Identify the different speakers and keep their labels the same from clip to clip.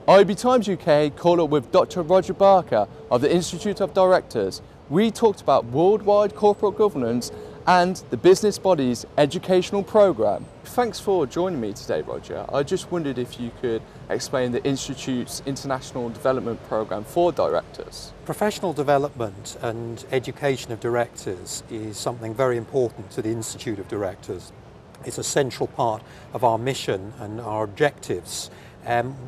Speaker 1: IBTimes UK caught up with Dr. Roger Barker of the Institute of Directors. We talked about worldwide corporate governance and the business body's educational programme. Thanks for joining me today, Roger. I just wondered if you could explain the Institute's International Development Programme for Directors.
Speaker 2: Professional development and education of directors is something very important to the Institute of Directors. It's a central part of our mission and our objectives.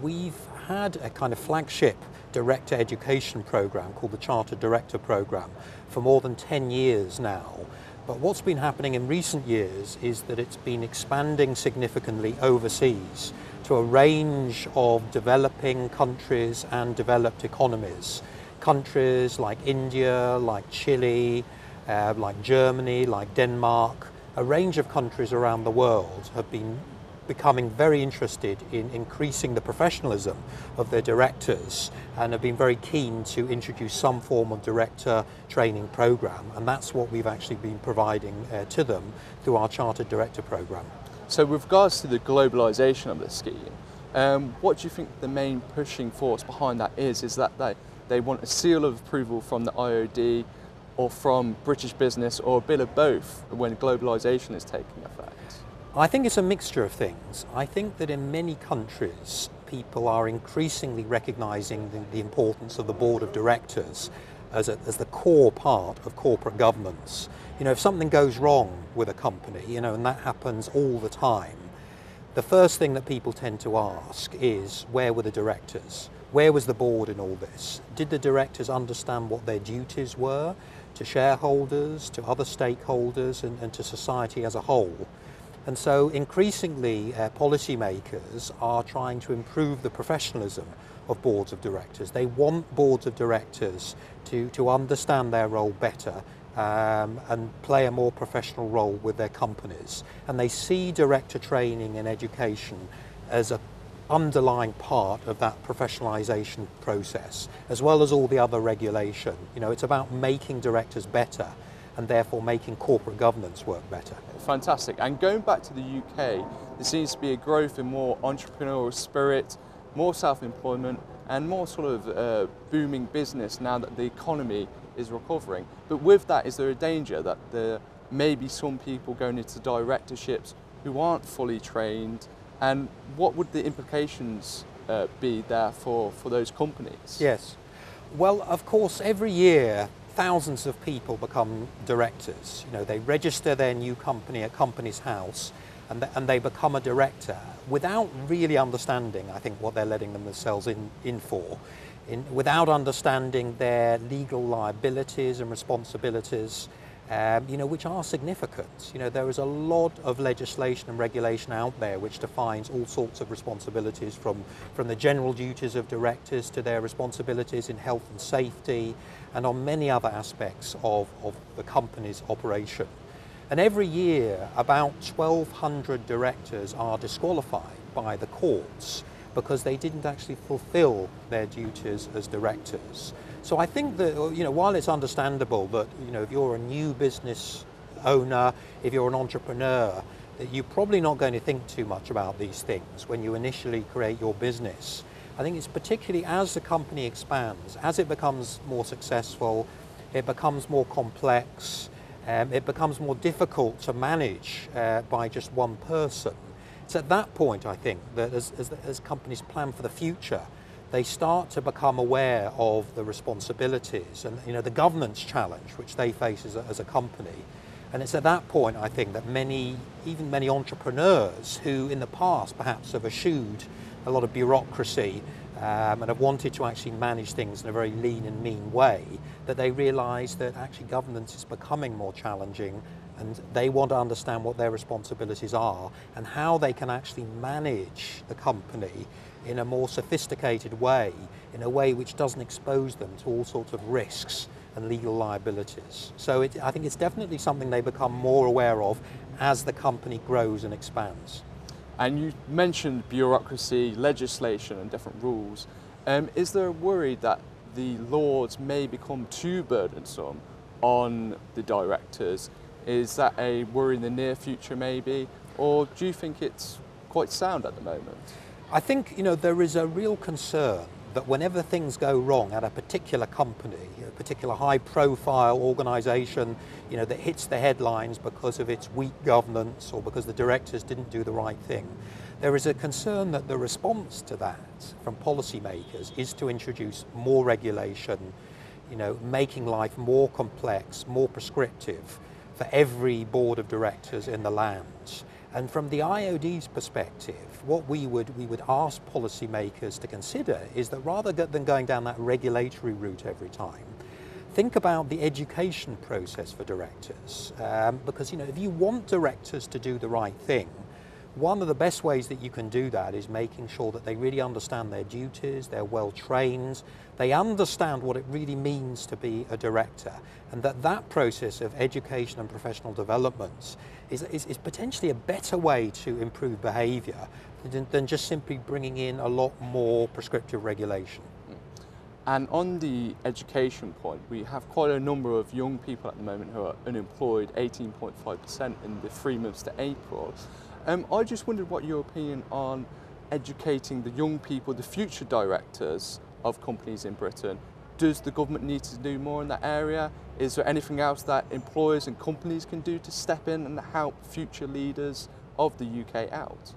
Speaker 2: We've had a kind of flagship director education program called the Chartered Director Program for more than 10 years now. But what's been happening in recent years is that it's been expanding significantly overseas to a range of developing countries and developed economies. Countries like India, like Chile, like Germany, like Denmark. A range of countries around the world have been becoming very interested in increasing the professionalism of their directors and have been very keen to introduce some form of director training program, and that's what we've actually been providing to them through our Chartered Director Program.
Speaker 1: So with regards to the globalisation of the scheme, what do you think the main pushing force behind that is? Is that they want a seal of approval from the IoD or from British business, or a bit of both when globalisation is taking effect?
Speaker 2: I think it's a mixture of things. I think that in many countries, people are increasingly recognising the importance of the board of directors as the core part of corporate governance. You know, if something goes wrong with a company, and that happens all the time, the first thing that people tend to ask is, where were the directors? Where was the board in all this? Did the directors understand what their duties were to shareholders, to other stakeholders, and to society as a whole? And so increasingly policymakers are trying to improve the professionalism of boards of directors. They want boards of directors to understand their role better and play a more professional role with their companies. And they see director training and education as an underlying part of that professionalisation process, as well as all the other regulation. It's about making directors better and therefore making corporate governance work better.
Speaker 1: Fantastic. And going back to the UK, there seems to be a growth in more entrepreneurial spirit, more self-employment, and more sort of booming business now that the economy is recovering. But with that, is there a danger that there may be some people going into directorships who aren't fully trained? And what would the implications be there for those companies?
Speaker 2: Yes. Well, of course, every year, thousands of people become directors. They register their new company at Companies House and they become a director without really understanding, I think, what they're letting themselves in for, without understanding their legal liabilities and responsibilities, which are significant. There is a lot of legislation and regulation out there which defines all sorts of responsibilities, from the general duties of directors to their responsibilities in health and safety and on many other aspects of the company's operation. And every year about 1,200 directors are disqualified by the courts because they didn't actually fulfill their duties as directors. So I think that, while it's understandable that, if you're a new business owner, if you're an entrepreneur, that you're probably not going to think too much about these things when you initially create your business. I think it's particularly as the company expands, as it becomes more successful, it becomes more complex, it becomes more difficult to manage by just one person. It's at that point, I think, that as companies plan for the future, they start to become aware of the responsibilities and the governance challenge which they face as a company. And it's at that point, I think, that even many entrepreneurs who in the past perhaps have eschewed a lot of bureaucracy and have wanted to actually manage things in a very lean and mean way, that they realise that actually governance is becoming more challenging, and they want to understand what their responsibilities are and how they can actually manage the company in a more sophisticated way, in a way which doesn't expose them to all sorts of risks and legal liabilities. So I think it's definitely something they become more aware of as the company grows and expands.
Speaker 1: And you mentioned bureaucracy, legislation and different rules. Is there a worry that the laws may become too burdensome on the directors? Is that a worry in the near future maybe? Or do you think it's quite sound at the moment?
Speaker 2: I think, there is a real concern that whenever things go wrong at a particular company, a particular high-profile organisation, that hits the headlines because of its weak governance or because the directors didn't do the right thing, there is a concern that the response to that from policymakers is to introduce more regulation, making life more complex, more prescriptive for every board of directors in the land. And from the IoD's perspective, what we would ask policymakers to consider is that rather than going down that regulatory route every time, think about the education process for directors. Because if you want directors to do the right thing, one of the best ways that you can do that is making sure that they really understand their duties, they're well trained, they understand what it really means to be a director, and that process of education and professional development is potentially a better way to improve behaviour than just simply bringing in a lot more prescriptive regulation.
Speaker 1: And on the education point, we have quite a number of young people at the moment who are unemployed, 18.5% in the 3 months to April. I just wondered what your opinion on educating the young people, the future directors of companies in Britain. Does the government need to do more in that area? Is there anything else that employers and companies can do to step in and help future leaders of the UK out?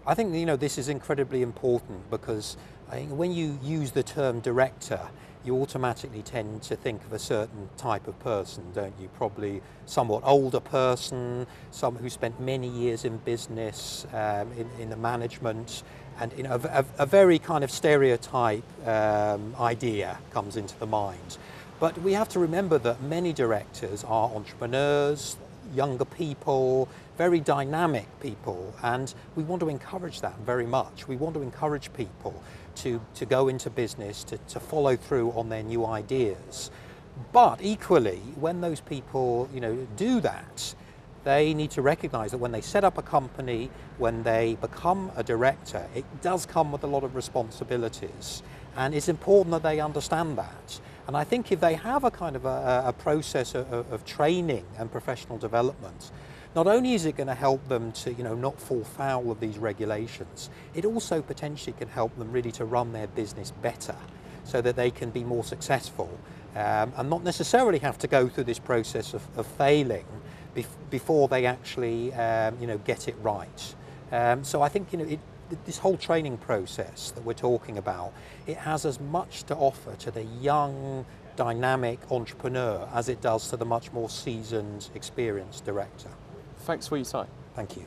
Speaker 2: I think this is incredibly important because I think when you use the term director, you automatically tend to think of a certain type of person, don't you? Probably somewhat older person, someone who spent many years in business, in the management, and a very kind of stereotype idea comes into the mind. But we have to remember that many directors are entrepreneurs, younger people, very dynamic people, and we want to encourage that very much. We want to encourage people to go into business, to follow through on their new ideas. But equally, when those people do that, they need to recognise that when they set up a company, when they become a director, it does come with a lot of responsibilities, and it's important that they understand that. And I think if they have a kind of a process of training and professional development, not only is it going to help them to not fall foul of these regulations, it also potentially can help them really to run their business better so that they can be more successful and not necessarily have to go through this process of failing before they actually get it right. So I think this whole training process that we're talking about, it has as much to offer to the young, dynamic entrepreneur as it does to the much more seasoned, experienced director.
Speaker 1: Thanks for your time.
Speaker 2: Thank you.